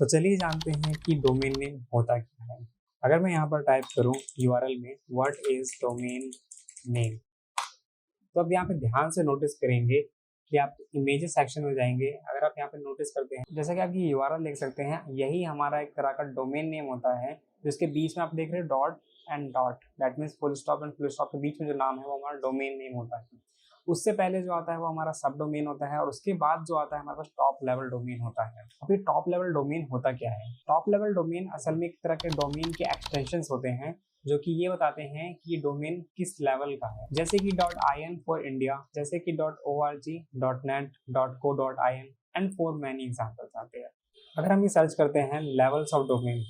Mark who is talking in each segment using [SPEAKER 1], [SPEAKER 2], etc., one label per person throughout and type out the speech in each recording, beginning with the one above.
[SPEAKER 1] तो चलिए जानते हैं कि डोमेन नेम होता क्या है। अगर मैं यहाँ पर टाइप करूँ यूआरएल में व्हाट इज डोमेन नेम, तो अब यहाँ पे ध्यान से नोटिस करेंगे कि आप इमेजेस सेक्शन में जाएंगे। अगर आप यहाँ पे नोटिस करते हैं, जैसा कि आप ये यूआरएल देख सकते हैं, यही हमारा एक तरह का डोमेन नेम होता है। जिसके बीच में आप देख रहे हैं dot and dot, that means full stop and full stop के बीच में जो नाम है वो हमारा डोमेन नेम होता है। उससे पहले जो आता है वो हमारा सब डोमेन होता है, और उसके बाद जो आता है हमारे पास टॉप लेवल डोमेन होता है। अभी टॉप लेवल डोमेन होता क्या है? टॉप लेवल डोमेन असल में एक तरह के डोमेन के एक्सटेंशंस होते हैं जो कि ये बताते हैं कि ये डोमेन किस लेवल का है। जैसे कि .in फॉर इंडिया, जैसे कि .org, .net, .co.in and for many examples आते हैं। अगर हम ये सर्च करते हैं लेवल्स ऑफ डोमेन,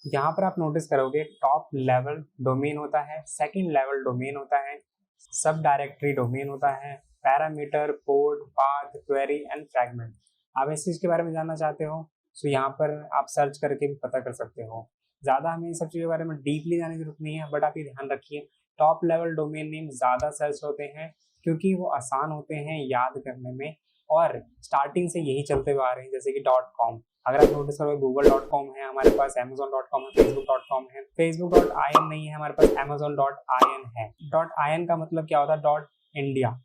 [SPEAKER 1] यहाँ पर आप नोटिस करोगे टॉप लेवल डोमेन होता है, सेकंड लेवल डोमेन होता है, सब डायरेक्टरी डोमेन होता है, parameter, port, path, query and fragment. आप इस चीज़ के बारे में जानना चाहते हो तो यहाँ पर आप सर्च करके भी पता कर सकते हो। ज़्यादा हमें इन सब चीज़ों के बारे में डीपली जाने की जरूरत नहीं है, बट आप ये ध्यान रखिए टॉप लेवल डोमेन नेम ज़्यादा सर्च होते हैं क्योंकि वो आसान होते हैं याद करने में, और स्टार्टिंग से यही चलते हुए आ रहे हैं। जैसे कि .com, अगर आप नोटिस करोगे google.com है हमारे पास, amazon.com है, facebook.com है, facebook.in नहीं है हमारे पास, amazon.in है। .in का मतलब क्या होता है? Dot India.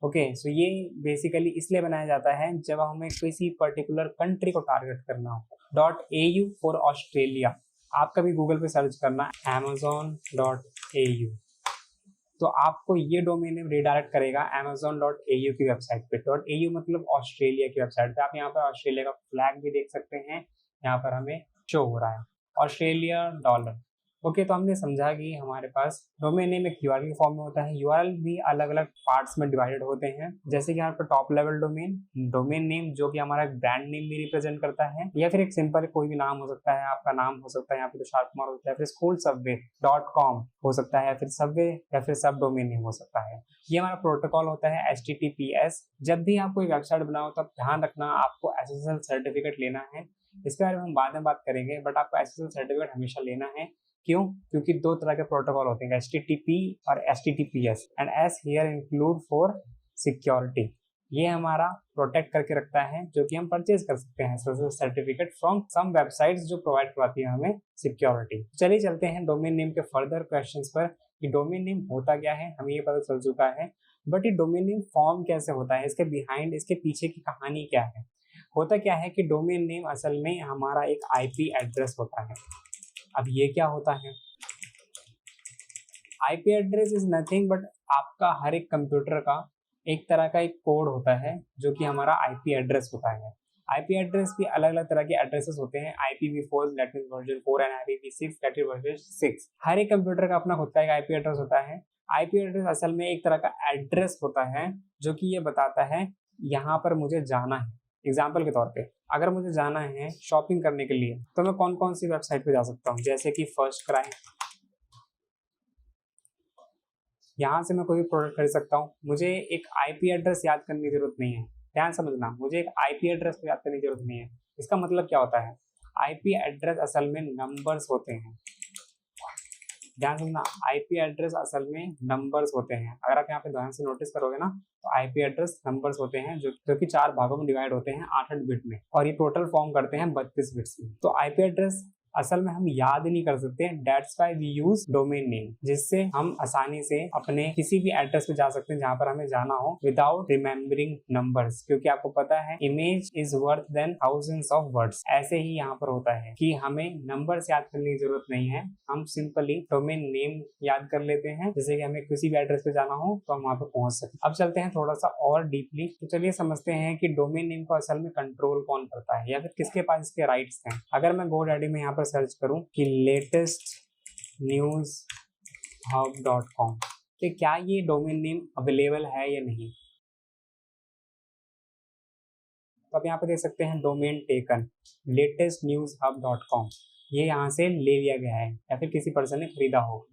[SPEAKER 1] ओके, सो ये बेसिकली इसलिए बनाया जाता है जब हमें किसी पर्टिकुलर कंट्री को टारगेट करना हो। .au फॉर ऑस्ट्रेलिया, आप कभी गूगल पे सर्च करना amazon.au, तो आपको ये डोमेन नेम रिडायरेक्ट करेगा amazon.au की वेबसाइट पे। .au मतलब ऑस्ट्रेलिया की वेबसाइट पे। आप यहाँ पर ऑस्ट्रेलिया का फ्लैग भी देख सकते हैं, यहाँ पर हमें शो हो रहा है ऑस्ट्रेलिया डॉलर। ओके, तो हमने समझा कि हमारे पास डोमेन नेम एक यूआरएल के फॉर्म में होता है। यूआरएल भी अलग अलग पार्ट्स में डिवाइडेड होते हैं, जैसे कि यहाँ पर top level domain domain name जो कि हमारा ब्रांड नेम भी रिप्रेजेंट करता है, या फिर एक सिंपल कोई भी नाम हो सकता है, आपका नाम हो सकता है, यहाँ पे तुषार कुमार होता है, फिर स्कूल सबवे .com हो सकता है, या फिर सबवे, या फिर सब डोमेन नेम हो सकता है। ये हमारा प्रोटोकॉल होता है HTTPS। जब भी आप कोई वेबसाइट बनाओ तब ध्यान रखना आपको SSL सर्टिफिकेट लेना है। इसके बारे में हम बाद में बात करेंगे, बट आपको SSL सर्टिफिकेट हमेशा लेना है। क्यों? क्योंकि दो तरह के प्रोटोकॉल होते हैं, HTTP और HTTPS, and S here include for security। ये हमारा प्रोटेक्ट करके रखता है, जो कि हम परचेज कर सकते हैं सर्टिफिकेट फ्रॉम सम वेबसाइट्स जो प्रोवाइड करवाती है हमें सिक्योरिटी। चलिए चलते हैं डोमेन नेम के फर्दर क्वेश्चंस पर कि डोमेन नेम होता क्या है। हमें ये पता चल चुका है, बट ये डोमेन नेम फॉर्म कैसे होता है, इसके बिहाइंड, इसके पीछे की कहानी क्या है। होता क्या है कि डोमेन नेम असल में हमारा एक IP एड्रेस होता है। अब ये क्या होता है? IP address is nothing but आपका हर एक कंप्यूटर का एक तरह का एक कोड होता है जो कि हमारा IP एड्रेस होता है। IP एड्रेस भी अलग अलग तरह के एड्रेसेस होते हैं। IPv4 that means version 4 and IPv6 that is version 6। हर एक कंप्यूटर का अपना खुद का एक IP एड्रेस होता है। IP एड्रेस असल में एक तरह का एड्रेस होता है जो कि ये बताता है यहाँ पर मुझे जाना है। एग्जाम्पल के तौर पे अगर मुझे जाना है शॉपिंग करने के लिए, तो मैं कौन कौन सी वेबसाइट पे जा सकता हूँ, जैसे कि फर्स्ट क्राई, यहाँ से मैं कोई भी प्रोडक्ट खरीद सकता हूँ। मुझे एक IP एड्रेस याद करने की जरूरत नहीं है। ध्यान समझना, मुझे एक IP एड्रेस याद करने की जरूरत नहीं है। इसका मतलब क्या होता है? IP एड्रेस असल में नंबर्स होते हैं। ध्यान समझना, IP एड्रेस असल में नंबर्स होते हैं। अगर आप यहाँ पे ध्यान से नोटिस करोगे ना, तो IP एड्रेस नंबर्स होते हैं जो कि 4 भागों में डिवाइड होते हैं 8-8 बिट में, और ये टोटल फॉर्म करते हैं 32 बिट्स में। तो IP एड्रेस असल में हम याद नहीं कर सकते, that's why we use domain name, जिससे हम आसानी से अपने किसी भी एड्रेस पे जा सकते हैं जहां पर हमें जाना हो विदाउट रिमेम्बरिंग नंबर्स। क्योंकि आपको पता है image is worth then thousands of words. ऐसे ही यहाँ पर होता है कि हमें नंबर्स याद करने की जरूरत नहीं है, हम सिंपली डोमेन नेम याद कर लेते हैं। जैसे कि हमें किसी भी एड्रेस पे जाना हो तो हम वहां पे पहुंच सकते हैं। अब चलते हैं थोड़ा सा और डीपली, तो चलिए समझते हैं कि डोमेन नेम को असल में कंट्रोल कौन करता है, या फिर किसके पास इसके राइट्स हैं। अगर मैं GoDaddy में यहाँ पर सर्च करूं कि लेटेस्ट न्यूज hub.com, तो क्या ये डोमेन नेम अवेलेबल है या नहीं। तो आप यहाँ पे देख सकते हैं domain taken latest news hub.com, ये यहाँ से ले लिया गया है या फिर किसी पर्सन ने खरीदा हो।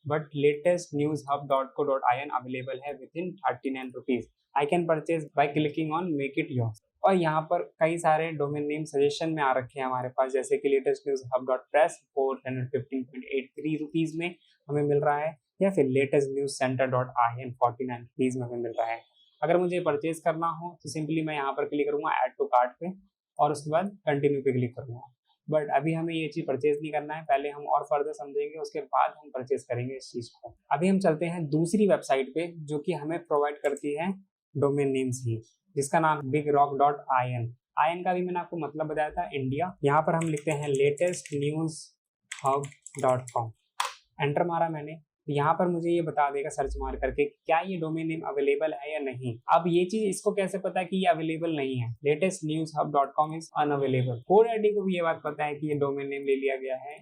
[SPEAKER 1] But latest news hub.co.in available है with in 39 rupees. I can purchase by clicking on make it yours. और यहाँ पर कई सारे डोमेन नेम सजेशन में आ रखे हैं हमारे पास, जैसे कि लेटेस्ट न्यूज hub.press 415.83 रुपीज में हमें मिल रहा है। या फिर latest news centre dot I N 49 rupees में हमें मिल रहा है। अगर मुझे परचेज करना हो तो सिंपली मैं यहाँ पर क्लिक करूंगा ऐड टू कार्ट पे और उसके बाद कंटिन्यू पे क्लिक करूंगा। बट अभी हमें ये चीज परचेज नहीं करना है, पहले हम और फर्दर समझेंगे, उसके बाद हम परचेज करेंगे इस चीज को। अभी हम चलते हैं दूसरी वेबसाइट पे जो कि हमें प्रोवाइड करती है डोमेन नेम्स ही, जिसका नाम bigrock.in। आईएन का भी मैंने आपको मतलब बताया था, इंडिया। यहाँ पर हम लिखते हैं लेटेस्ट न्यूज hub.com। एंटर मारा मैंने, यहाँ पर मुझे ये बता देगा सर्च मार करके क्या ये डोमेन नेम अवेलेबल है या नहीं। अब ये चीज इसको कैसे पता है कि ये अवेलेबल नहीं है, latest news hub.com is unavailable. GoDaddy को भी ये बात पता है कि ये डोमेन नेम ले लिया गया है,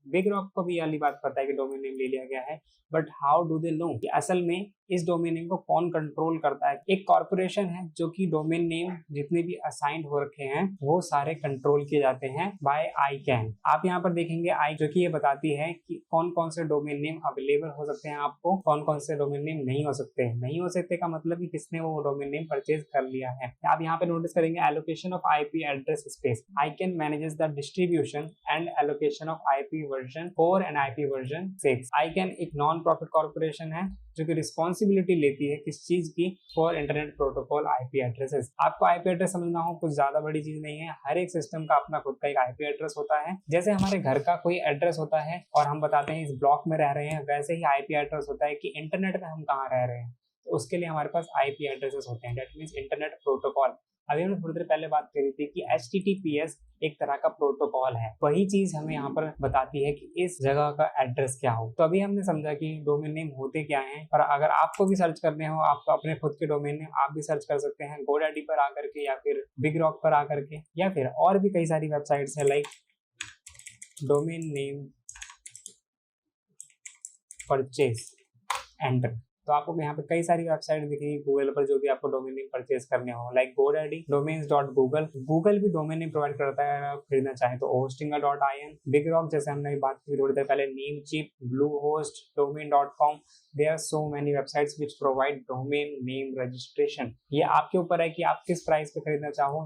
[SPEAKER 1] बिग रॉक को भी वाली बात पता है कि डोमेन नेम ले लिया गया है, but how do they know कि असल में इस डोमेन नेम को कौन कंट्रोल करता है। एक कॉर्पोरेशन है जो कि डोमेन नेम जितने भी असाइंड हो रखे हैं वो सारे कंट्रोल किए जाते हैं बाय ICANN। आप यहाँ पर देखेंगे आई जो कि ये बताती है कि कौन कौन से डोमेन नेम अवेलेबल हो सकते हैं आपको, कौन कौन से डोमेन नेम नहीं हो सकते। नहीं हो सकते का मतलब कि किसने वो डोमेन नेम परचेज कर लिया है। आप यहाँ पे नोटिस करेंगे allocation of IP address space. ICANN manages the distribution and allocation of IP version 4 and IP version 6। ICANN एक नॉन प्रॉफिट कॉर्पोरेशन है जो कि रिस्पॉन्सिबिलिटी लेती है किस चीज की, for internet protocol IP addresses. आपको IP एड्रेस समझना हो कुछ ज्यादा बड़ी चीज नहीं है, हर एक सिस्टम का अपना खुद का एक IP एड्रेस होता है। जैसे हमारे घर का कोई एड्रेस होता है और हम बताते हैं इस ब्लॉक में रह रहे हैं, वैसे ही IP एड्रेस होता है कि इंटरनेट में हम कहाँ रह रहे हैं, तो उसके लिए हमारे पास IP एड्रेसेस होते हैं, दैट मीन्स इंटरनेट प्रोटोकॉल। अभी हमने थोड़ी देर पहले बात करी थी कि HTTPS एक तरह का प्रोटोकॉल है, वही चीज हमें यहाँ पर बताती है कि इस जगह का एड्रेस क्या हो। तो अभी हमने समझा कि डोमेन नेम होते क्या हैं, और अगर आपको भी सर्च करने हो, आपको अपने खुद के डोमेन नेम आप भी सर्च कर सकते हैं GoDaddy पर आकर के या फिर बिग रॉक पर आकर के, या फिर और भी कई सारी वेबसाइट्स है like domain name purchase enter. तो आपको यहाँ पे कई सारी वेबसाइट दिखेगी गूगल पर जो भी आपको डोमेन नेम परचेज करने हो, लाइक GoDaddy, domains.google। गूगल भी डोमेन नेम प्रोवाइड करता है, आप खरीदना चाहें तो hostinga.in। बिग रॉक जैसे हमने बात की थोड़ी देर पहले, Namecheap, Bluehost, domain.com। There are so many websites which provide domain name registration. ये आपके ऊपर है कि आप किस प्राइस पे खरीदना चाहो।